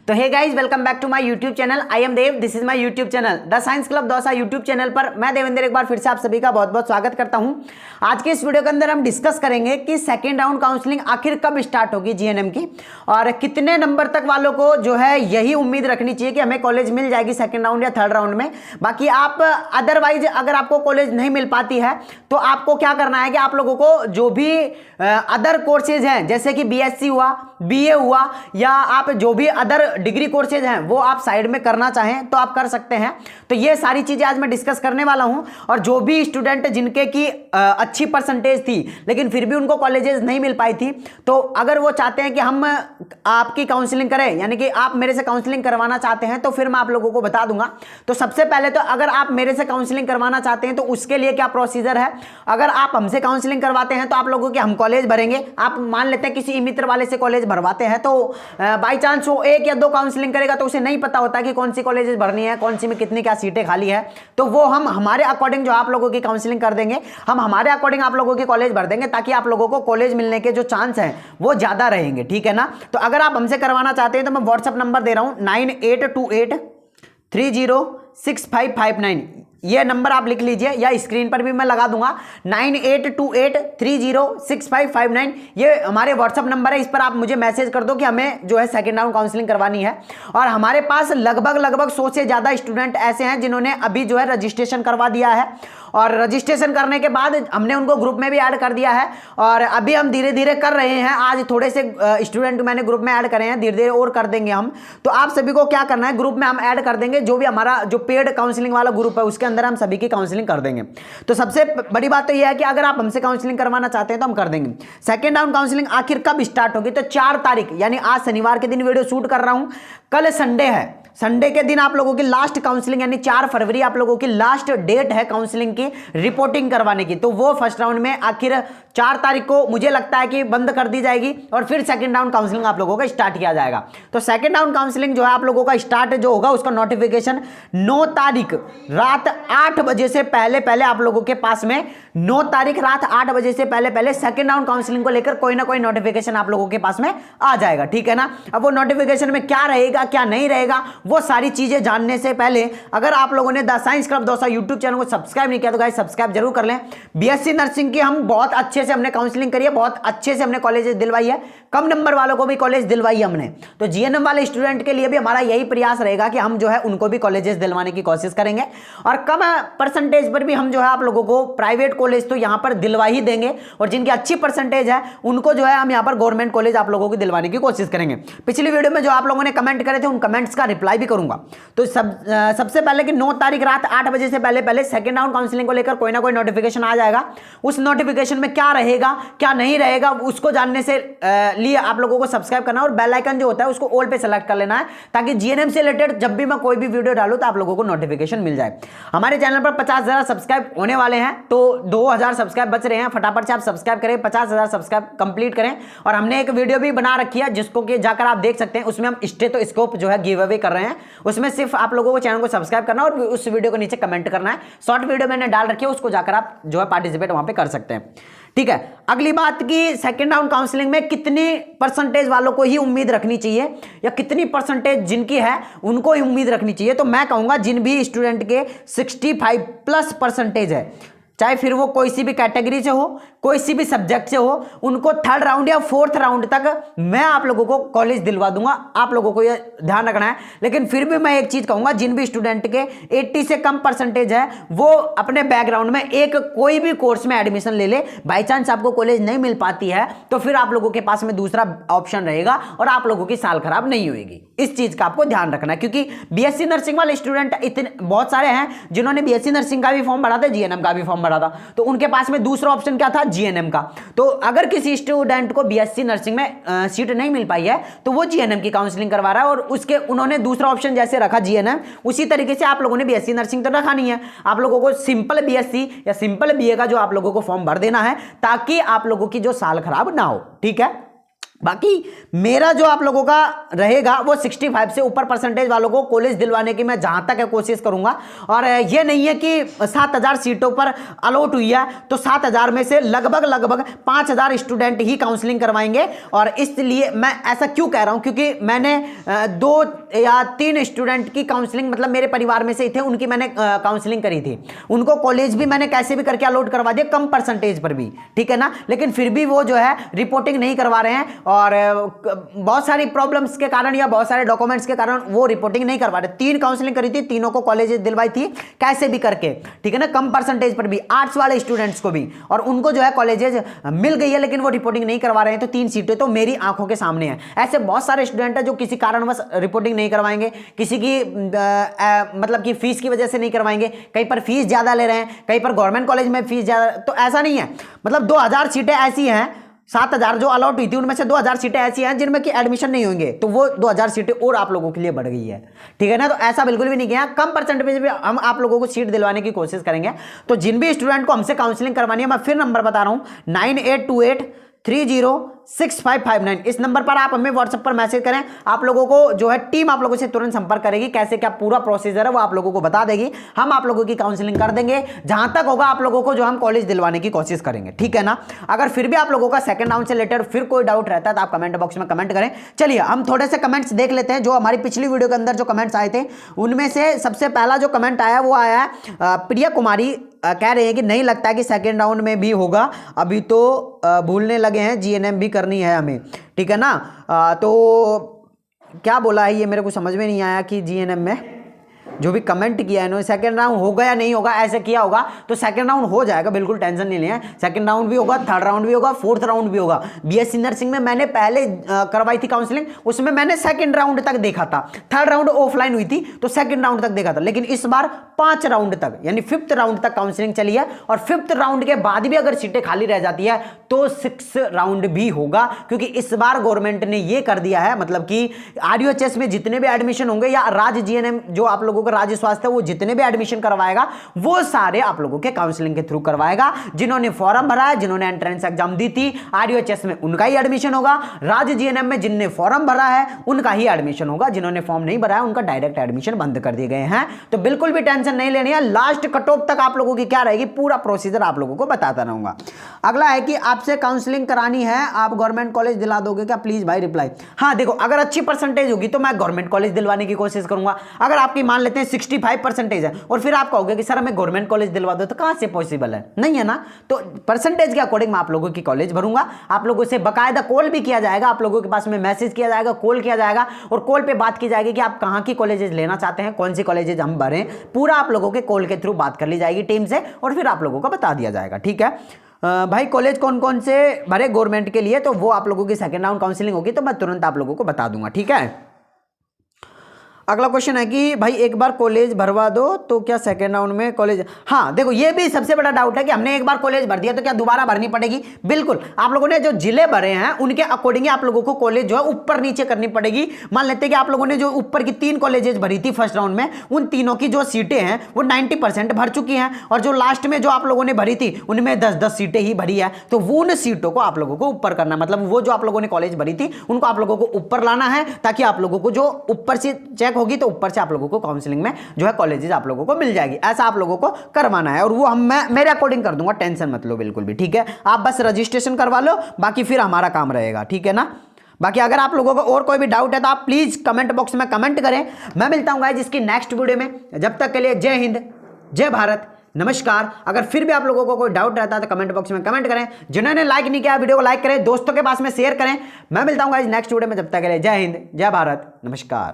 तो hey guys, welcome back to my YouTube channel. I am Dev, this is my YouTube channel the science club Dausa YouTube channel पर मैं देवेंद्र एक बार फिर से आप सभी का बहुत बहुत स्वागत करता हूं। आज के इस वीडियो के अंदर हम डिस्कस करेंगे कि सेकेंड राउंड काउंसलिंग आखिर कब स्टार्ट होगी जीएनएम की, और कितने नंबर तक वालों को जो है यही उम्मीद रखनी चाहिए कि हमें कॉलेज मिल जाएगी सेकेंड राउंड या थर्ड राउंड में। बाकी आप अदरवाइज अगर आपको कॉलेज नहीं मिल पाती है तो आपको क्या करना है कि आप लोगों को जो भी अदर कोर्सेज हैं, जैसे कि बीएससी हुआ, बीए हुआ, या आप जो भी अदर डिग्री कोर्सेज हैं वो आप साइड में करना चाहें तो आप कर सकते हैं। तो ये सारी चीजें आज मैं डिस्कस करने वाला हूं। और जो भी स्टूडेंट जिनके की अच्छी परसेंटेज थी लेकिन फिर भी उनको कॉलेजेस नहीं मिल पाई थी, तो अगर वो चाहते हैं कि हम आपकी काउंसलिंग करें, यानी कि आप मेरे से काउंसलिंग करवाना चाहते हैं, तो फिर मैं आप लोगों को बता दूंगा। तो सबसे पहले तो अगर आप मेरे से काउंसलिंग करवाना चाहते हैं तो उसके लिए क्या प्रोसीजर है। अगर आप हमसे काउंसलिंग करवाते हैं तो आप लोगों के हम कॉलेज भरेंगे। आप मान लेते हैं किसी मित्र वाले से कॉलेज भरवाते हैं, तो बाई चांस वो एक या दो काउंसलिंग करेगा तो उसे नहीं पता होता कि कौन सी कॉलेजेस भरनी है, कौन सी में कितनी क्या सीटें खाली है। तो वो हम हमारे अकॉर्डिंग जो आप लोगों की काउंसलिंग कर देंगे, हम हमारे अकॉर्डिंग आप लोगों के कॉलेज भर देंगे, ताकि आप लोगों को कॉलेज मिलने के जो चांस हैं वो ज्यादा रहेंगे। ठीक है ना। तो अगर आप हमसे करवाना चाहते हैं तो मैं व्हाट्सएप नंबर दे रहा हूं 9828306559। ये नंबर आप लिख लीजिए, या स्क्रीन पर भी मैं लगा दूंगा 9828306559। ये हमारे व्हाट्सएप नंबर है। इस पर आप मुझे मैसेज कर दो कि हमें जो है सेकेंड राउंड काउंसलिंग करवानी है। और हमारे पास लगभग 100 से ज्यादा स्टूडेंट ऐसे हैं जिन्होंने अभी जो है रजिस्ट्रेशन करवा दिया है, और रजिस्ट्रेशन करने के बाद हमने उनको ग्रुप में भी ऐड कर दिया है। और अभी हम धीरे धीरे कर रहे हैं। आज थोड़े से स्टूडेंट मैंने ग्रुप में ऐड करे हैं, धीरे धीरे और कर देंगे हम। तो आप सभी को क्या करना है, ग्रुप में हम ऐड कर देंगे। जो भी हमारा जो पेड काउंसलिंग वाला ग्रुप है उसके अंदर हम सभी की काउंसलिंग कर देंगे। तो सबसे बड़ी बात तो यह है कि अगर आप हमसे काउंसलिंग करवाना चाहते हैं तो हम कर देंगे। सेकेंड राउंड काउंसलिंग आखिर कब स्टार्ट होगी, तो 4 तारीख, यानी आज शनिवार के दिन वीडियो शूट कर रहा हूं, कल संडे है। संडे के दिन आप लोगों की लास्ट काउंसलिंग, यानी 4 फरवरी आप लोगों की लास्ट डेट है काउंसलिंग की रिपोर्टिंग करवाने की। तो वो फर्स्ट राउंड में आखिर 4 तारीख को मुझे लगता है कि बंद कर दी जाएगी, और फिर सेकंड राउंड काउंसलिंग आप लोगों का स्टार्ट किया जाएगा। तो सेकंड राउंड काउंसलिंग जो है आप लोगों का स्टार्ट जो होगा उसका नोटिफिकेशन 9 तारीख रात 8 बजे से पहले आप लोगों के पास में 9 तारीख रात 8 बजे से पहले सेकंड राउंड काउंसलिंग को लेकर कोई ना कोई नोटिफिकेशन आप लोगों के पास में आ जाएगा। ठीक है ना। अब वो नोटिफिकेशन में क्या रहेगा क्या नहीं रहेगा, वो सारी चीजें जानने से पहले अगर आप लोगों ने the science club Dausa YouTube channel को सब्सक्राइब नहीं किया तो गाइस सब्सक्राइब जरूर कर लें। बीएससी नर्सिंग की हम बहुत अच्छे से हमने काउंसलिंग करी है, बहुत अच्छे से हमने कॉलेजेस दिलवाई है, कम नंबर वालों को भी कॉलेज दिलवाई है हमने। तो जीएनएम वाले स्टूडेंट के लिए भी हमारा यही प्रयास रहेगा कि हम जो है उनको भी कॉलेजेस दिलवाने की कोशिश करेंगे, और कम परसेंटेज पर भी हम जो है आप लोगों को प्राइवेट कॉलेज तो यहां पर दिलवा ही देंगे, और जिनकी अच्छी परसेंटेज है उनको जो है हम यहां पर गवर्नमेंट कॉलेज आप लोगों को दिलवाने की कोशिश करेंगे। पिछली वीडियो में जो आप लोगों ने कमेंट करे थे उन कमेंट्स का रिप्लाई भी करूंगा। तो सबसे पहले कि 9 तारीख रात 8 बजे से पहले सेकेंड राउंड काउंसलिंग को लेकर कोई ना कोई नोटिफिकेशन आ जाएगा। उस नोटिफिकेशन में क्या रहेगा क्या नहीं रहेगा उसको जानने से लिए आप लोगों को सब्सक्राइब करना, और बेल आइकन जो होता है उसको ऑल पे सेलेक्ट कर लेना है, ताकि जीएनएम से रिलेटेड जब भी मैं कोई भी वीडियो डालूं तो आप लोगों को नोटिफिकेशन मिल जाए। हमारे चैनल पर 50,000 सब्सक्राइब होने वाले हैं, तो 2,000 सब्सक्राइब बच रहे हैं। फटाफट से आप सब्सक्राइब करें, 50,000 सब्सक्राइब कंप्लीट करें। और हमने एक वीडियो भी बना रखी है जिसको कि जाकर आप देख सकते हैं। उसमें हम स्टेथोस्कोप जो है गिव अवे कर रहे हैं। उसमें सिर्फ आप लोगों को चैनल को सब्सक्राइब करना और उस वीडियो को नीचे कमेंट करना है। शॉर्ट वीडियो मैंने डाल रखी है, उसको जाकर आप जो है पार्टिसिपेट वहां पे कर सकते हैं। ठीक है। अगली बात की सेकेंड राउंड काउंसलिंग में कितनी परसेंटेज वालों को ही उम्मीद रखनी चाहिए, या कितनी परसेंटेज जिनकी है उनको ही उम्मीद रखनी चाहिए। तो मैं कहूंगा जिन भी स्टूडेंट के 65+ परसेंटेज है, चाहे फिर वो कोई सी भी कैटेगरी से हो, कोई सी भी सब्जेक्ट से हो, उनको थर्ड राउंड या फोर्थ राउंड तक मैं आप लोगों को कॉलेज दिलवा दूंगा। आप लोगों को ये ध्यान रखना है। लेकिन फिर भी मैं एक चीज कहूंगा, जिन भी स्टूडेंट के 80 से कम परसेंटेज है वो अपने बैकग्राउंड में एक कोई भी कोर्स में एडमिशन ले ले। बाई चांस आपको कॉलेज नहीं मिल पाती है तो फिर आप लोगों के पास में दूसरा ऑप्शन रहेगा, और आप लोगों की साल खराब नहीं होगी। इस चीज का आपको ध्यान रखना है, क्योंकि बीएससी नर्सिंग वाले स्टूडेंट इतने बहुत सारे हैं जिन्होंने बीएससी नर्सिंग का भी फॉर्म भरा था, जीएनएम का भी फॉर्म भरा था, तो उनके पास में दूसरा ऑप्शन क्या था, जीएनएम का। तो अगर किसी स्टूडेंट को बीएससी नर्सिंग में सीट नहीं मिल पाई है तो वो जीएनएम की काउंसलिंग करवा रहा है, और उसके उन्होंने दूसरा ऑप्शन जैसे रखा जीएनएम, उसी तरीके से आप लोगों ने बीएससी नर्सिंग तो रखा नहीं है। आप लोगों को सिंपल बीएससी या सिंपल बीए का जो आप लोगों को फॉर्म भर देना है, ताकि आप लोगों की जो साल खराब ना हो। ठीक है। बाकी मेरा जो आप लोगों का रहेगा वो 65 से ऊपर परसेंटेज वालों को कॉलेज दिलवाने की मैं जहां तक है कोशिश करूंगा। और ये नहीं है कि 7000 सीटों पर अलॉट हुई है तो 7000 में से लगभग 5000 स्टूडेंट ही काउंसलिंग करवाएंगे। और इसलिए मैं ऐसा क्यों कह रहा हूं, क्योंकि मैंने 2 या 3 स्टूडेंट की काउंसलिंग, मतलब मेरे परिवार में से थे, उनकी मैंने काउंसलिंग करी थी। उनको कॉलेज भी मैंने कैसे भी करके अलॉट करवा दिया, कम परसेंटेज पर भी, ठीक है ना। लेकिन फिर भी वो जो है रिपोर्टिंग नहीं करवा रहे हैं और बहुत सारी प्रॉब्लम्स के कारण या बहुत सारे डॉक्यूमेंट्स के कारण वो रिपोर्टिंग नहीं करवा रहे। 3 काउंसलिंग करी थी, तीनों को कॉलेज दिलवाई थी कैसे भी करके, ठीक है ना, कम परसेंटेज पर भी, आर्ट्स वाले स्टूडेंट्स को भी, और उनको जो है कॉलेजेस मिल गई है लेकिन वो रिपोर्टिंग नहीं करवा रहे हैं। तो 3 सीटें तो मेरी आंखों के सामने हैं। ऐसे बहुत सारे स्टूडेंट हैं जो किसी कारणवश रिपोर्टिंग नहीं करवाएंगे, किसी की मतलब कि फीस की वजह से नहीं करवाएंगे, कहीं पर फीस ज्यादा ले रहे हैं, कहीं पर गवर्नमेंट कॉलेज में फीस ज्यादा। तो ऐसा नहीं है, मतलब 2000 सीटें ऐसी हैं, 7000 जो अलॉट हुई थी उनमें से 2000 सीटें ऐसी हैं जिनमें कि एडमिशन नहीं होंगे, तो वो 2000 सीटें और आप लोगों के लिए बढ़ गई है, ठीक है ना। तो ऐसा बिल्कुल भी नहीं किया, कम परसेंटेज में हम आप लोगों को सीट दिलवाने की कोशिश करेंगे। तो जिन भी स्टूडेंट को हमसे काउंसलिंग करवानी है, मैं फिर नंबर बता रहा हूं 9828306559, इस नंबर पर आप हमें व्हाट्सएप पर मैसेज करें। आप लोगों को जो है टीम आप लोगों से तुरंत संपर्क करेगी, कैसे क्या पूरा प्रोसीजर है वो आप लोगों को बता देगी। हम आप लोगों की काउंसलिंग कर देंगे, जहां तक होगा आप लोगों को जो हम कॉलेज दिलवाने की कोशिश करेंगे, ठीक है ना। अगर फिर भी आप लोगों का सेकंड राउंड से रिलेटेड फिर कोई डाउट रहता है तो आप कमेंट बॉक्स में कमेंट करें। चलिए हम थोड़े से कमेंट्स देख लेते हैं जो हमारी पिछली वीडियो के अंदर जो कमेंट्स आए थे, उनमें से सबसे पहला जो कमेंट आया वो आया है प्रिया कुमारी, कह रहे हैं कि नहीं लगता है कि सेकेंड राउंड में भी होगा, अभी तो भूलने लगे हैं, जीएनएम भी करनी है हमें, ठीक है ना। तो क्या बोला है ये मेरे को समझ में नहीं आया कि जीएनएम में जो भी कमेंट किया है इन्होंने, सेकंड राउंड होगा या नहीं होगा, ऐसे किया होगा तो सेकंड राउंड हो जाएगा, बिल्कुल टेंशन नहीं लें। सेकंड राउंड भी होगा, थर्ड राउंड भी होगा, फोर्थ राउंड भी होगा। बीएससी नर्सिंग में मैंने पहले करवाई थी काउंसलिंग, उसमें मैंने सेकंड राउंड तक देखा था, थर्ड राउंड ऑफलाइन हुई थी तो सेकंड राउंड तक देखा था। लेकिन इस बार 5 राउंड तक यानी 5th राउंड तक काउंसलिंग चली है, और 5th राउंड के बाद भी अगर सीटें खाली रह जाती है तो 6th राउंड भी होगा, क्योंकि इस बार गवर्नमेंट ने यह कर दिया है, मतलब कि आरयूएचएस में जितने भी एडमिशन होंगे या राज्य जीएनएम जो आप लोगों का राज्य स्वास्थ्य वो जितने भी एडमिशन करवाएगा वो सारे आप लोगों के काउंसलिंग के थ्रू करवाएगा। जिन्होंने फॉर्म भरा है, जिन्होंने एंट्रेंस एग्जाम दी थी आरयूएचएस में, उनका ही एडमिशन होगा। राज्य जीएनएम में जिनने फॉर्म भरा है उनका ही एडमिशन होगा, जिन्होंने फॉर्म नहीं भरा है उनका डायरेक्ट एडमिशन बंद कर दिए गए हैं। तो बिल्कुल भी टेंशन नहीं लेनी है, लास्ट कट ऑफ तक आप लोगों की क्या रहेगी पूरा प्रोसीजर आप लोगों को बताता रहूंगा। अगला है कि आपसे काउंसलिंग करानी है, आप गवर्नमेंट कॉलेज दिला दोगे क्या, प्लीज भाई रिप्लाई। हाँ देखो, अगर अच्छी परसेंटेज होगी तो मैं गवर्नमेंट कॉलेज दिलवाने की कोशिश करूंगा। अगर आपकी मान लेते हैं 65% है और फिर आप कहोगे कि सर हमें गवर्नमेंट कॉलेज दिलवा दो, तो कहां से पॉसिबल है, नहीं है ना। तो परसेंटेज के अकॉर्डिंग मैं आप लोगों की कॉलेज भरूंगा। आप लोगों से बकायदा कॉल भी किया जाएगा, आप लोगों के पास में मैसेज किया जाएगा, कॉल किया जाएगा और कॉल पे बात की जाएगी कि आप कहां की कॉलेजेस लेना चाहते हैं, कौन सी कॉलेजेस हम भरें, पूरा आप लोगों के कॉल के थ्रू बात कर ली जाएगी टीम से और फिर आप लोगों को बता दिया जाएगा, ठीक है। भाई कॉलेज कौन कौन से भरे गवर्नमेंट के लिए, तो वो आप लोगों की सेकंड राउंड काउंसलिंग होगी तो मैं तुरंत आप लोगों को बता दूंगा, ठीक है। अगला क्वेश्चन है कि भाई एक बार कॉलेज भरवा दो तो क्या सेकेंड राउंड में कॉलेज, हाँ देखो ये भी सबसे बड़ा डाउट है कि हमने एक बार कॉलेज भर दिया तो क्या दोबारा भरनी पड़ेगी। बिल्कुल, आप लोगों ने जो जिले भरे हैं उनके अकॉर्डिंग आप लोगों को कॉलेज जो है ऊपर नीचे करनी पड़ेगी। मान लेते हैं कि आप लोगों ने जो ऊपर की 3 कॉलेजेस भरी थी फर्स्ट राउंड में, उन तीनों की जो सीटें हैं वो 90% भर चुकी हैं, और जो लास्ट में जो आप लोगों ने भरी थी उनमें 10-10 सीटें ही भरी है। तो वो उन सीटों को आप लोगों को ऊपर करना, मतलब वो जो आप लोगों ने कॉलेज भरी थी उनको आप लोगों को ऊपर लाना है, ताकि आप लोगों को जो ऊपर से चेक होगी तो ऊपर से आप लोगों को काउंसलिंग में जो है कॉलेजेस आप लोगों को मिल जाएगी। ऐसा आप लोगों को करवाना है और वो मैं मेरे अकॉर्डिंग कर दूंगा, टेंशन मत लो बिल्कुल भी, ठीक है। आप बस रजिस्ट्रेशन करवा लो, बाकी फिर हमारा काम रहेगा, ठीक है ना। बाकी अगर आप लोगों को और कोई भी डाउट है तो आप प्लीज कमेंट बॉक्स में कमेंट करें। मैं मिलता हूं गाइस इसकी नेक्स्ट वीडियो में, जब तक के लिए जय हिंद, जय भारत, नमस्कार। अगर फिर भी आप लोगों को कोई डाउट रहता है तो कमेंट बॉक्स में कमेंट करें। जिन्होंने लाइक नहीं किया वीडियो को लाइक करें, दोस्तों के पास में शेयर करें। मैं मिलता हूं गाइस नेक्स्ट वीडियो में, जब तक के लिए जय हिंद, जय भारत, नमस्कार।